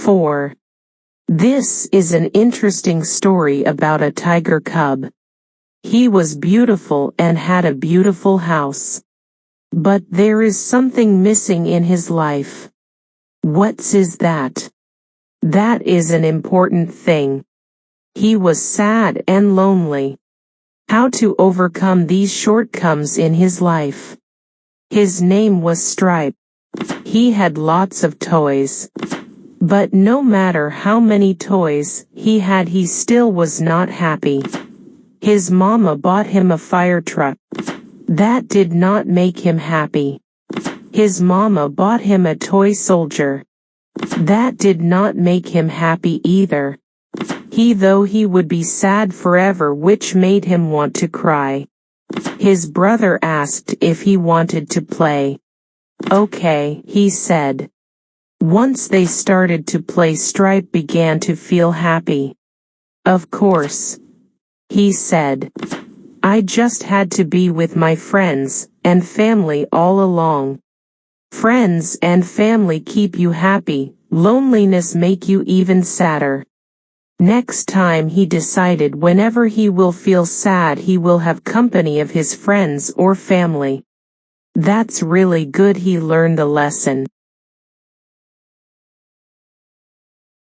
4. This is an interesting story about a tiger cub. He was beautiful and had a beautiful house. But there is something missing in his life. What is that? That is an important thing. He was sad and lonely. How to overcome these shortcomings in his life? His name was Stripe. He had lots of toys. But no matter how many toys he had, he still was not happy. His mama bought him a fire truck. That did not make him happy. His mama bought him a toy soldier. That did not make him happy either. Though he would be sad forever, which made him want to cry. His brother asked if he wanted to play. Okay, he said. Once they started to play, Stripe began to feel happy. Of course, he said. I just had to be with my friends and family all along. Friends and family keep you happy, loneliness make you even sadder. Next time he decided whenever he will feel sad he will have company of his friends or family. That's really good. He learned the lesson.